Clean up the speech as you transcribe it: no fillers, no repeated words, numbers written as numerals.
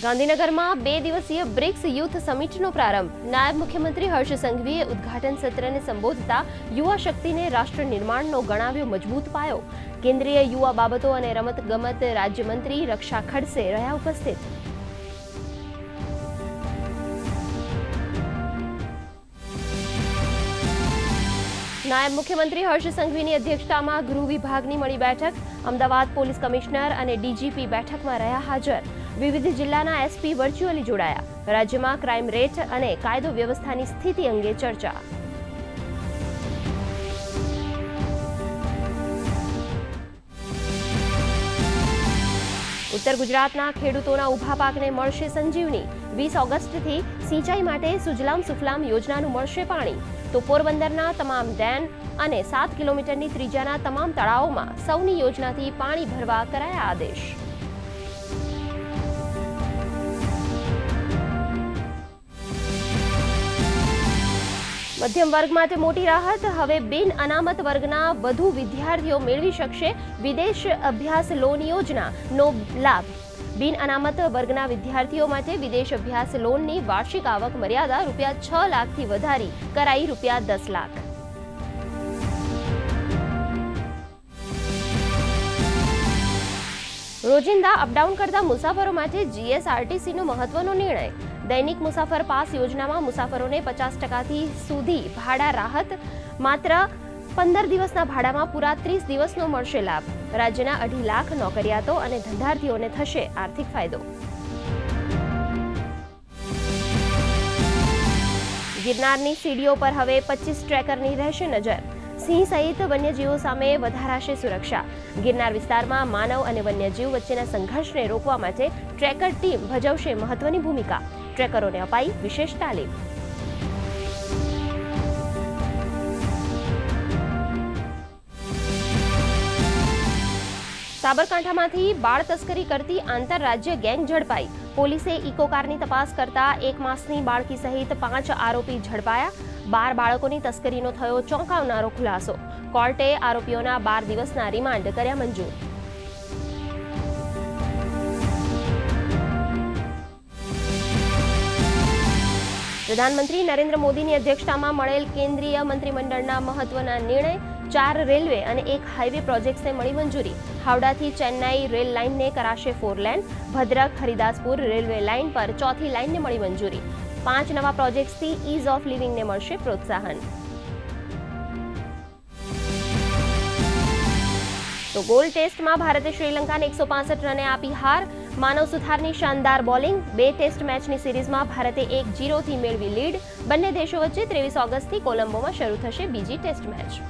ગાંધીનગરમાં 2 દિવસીય BRICS youth સમિટનો પ્રારંભ. નાયબ મુખ્યમંત્રી હર્ષ સંઘવીએ ઉદ્ઘાટન સત્રને સંબોધતા યુવા શક્તિને રાષ્ટ્ર નિર્માણનો ગણાવ્યો મજબૂત પાયો. કેન્દ્રીય યુવા બાબતો અને રમતગમત રાજ્યમંત્રી રક્ષા ખડસે રહ્યા ઉપસ્થિત. નાયબ મુખ્યમંત્રી હર્ષ સંઘવીની અધ્યક્ષતામાં ગૃહ વિભાગની મળી બેઠક. અમદાવાદ પોલીસ કમિશનર અને ડીજીપી બેઠકમાં રહ્યા હાજર. વિવિધ જિલ્લાના એસપી વર્ચ્યુઅલી જોડાયા. રાજ્યમાં ક્રાઇમ રેટ અને કાયદો વ્યવસ્થાની સ્થિતિ અંગે ચર્ચા. ઉત્તર ગુજરાતના ખેડૂતોના ઊભા પાકને મળશે સંજીવની. 20 ઓગસ્ટથી સિંચાઈ માટે સુજલામ સુફલામ યોજનાનું મળશે પાણી. તો પોરબંદરના તમામ ડેમ અને 7 કિલોમીટરની ત્રિજ્યાના તમામ તળાવોમાં સૌની યોજનાથી પાણી ભરવા કરાયા આદેશ. મધ્યમ વર્ગ માટે મોટી રાહત. હવે બિન અનામત વર્ગના વધુ વિદ્યાર્થીઓ મેળવી શકશે વિદેશ અભ્યાસ લોન યોજનાનો લાભ. બિન અનામત વર્ગના વિદ્યાર્થીઓ માટે વિદેશ અભ્યાસ લોનની વાર્ષિક આવક મર્યાદા ₹6 લાખથી વધારી કરાઈ ₹10 લાખ. રોજિંદા અપડાઉન કરતા મુસાફરો માટે જીએસઆરટીસીનો મહત્વનો નિર્ણય. દૈનિક મુસાફર પાસ યોજનામાં મુસાફરોને 50% સુધી ભાડા રાહત. માત્ર 15 દિવસના ભાડામાં પૂરા 30 દિવસનો મળશે લાભ. રાજ્યના 2.5 લાખ નોકરિયાતો અને ધંધાર્થીઓને થશે આર્થિક ફાયદો. ગિરનારની સીડીઓ પર હવે 25 ટ્રેકરની રહેશે નજર. સિંહ સહિત વન્યજીવો સામે વધારાશે સુરક્ષા. ગિરનાર વિસ્તારમાં માનવ અને વન્યજીવ વચ્ચેના સંઘર્ષને રોકવા માટે ટ્રેકર ટીમ ભજવશે મહત્વની ભૂમિકા. ટ્રેકરોને અપાઈ વિશેષ તાલીમ. સાબરકાંઠામાંથી બાળ તસ્કરી કરતી આંતરરાજ્ય ગેંગ ઝડપાઈ. પોલીસે ઇકો કારની તપાસ કરતા 1 માસની બાળકી સહિત 5 આરોપી ઝડપાયા. 12 બાળકોની તસ્કરીનો થયો ચોંકાવનારો ખુલાસો. કોર્ટે આરોપીઓના 12 દિવસના રિમાન્ડ કર્યા મંજૂર. પ્રધાનમંત્રી નરેન્દ્ર મોદીની અધ્યક્ષતામાં મળેલ કેન્દ્રીય મંત્રીમંડળના મહત્વના નિર્ણય. 4 રેલવે અને 1 હાઈવે પ્રોજેક્ટ્સને મળી મંજૂરી. હાવડાથી ચેન્નાઈ રેલ લાઇનને કરાશે 4 લેન. ભદ્રક હરિદાસપુર રેલવે લાઇન પર 4થી લાઇનને મળી મંજૂરી. 5 નવા પ્રોજેક્ટ્સથી ઇઝ ઓફ લિવિંગને મળશે પ્રોત્સાહન. તો ગોલ ટેસ્ટમાં ભારતે શ્રીલંકાને 165 રને આપી હાર. માનવ સુથારની શાનદાર બોલિંગ. 2 ટેસ્ટ મેચની સિરીઝમાં ભારતે 1-0થી મેળવી લીડ. બંને દેશો વચ્ચે 23 ઓગસ્ટથી કોલંબોમાં શરૂ થશે બીજી ટેસ્ટ મેચ.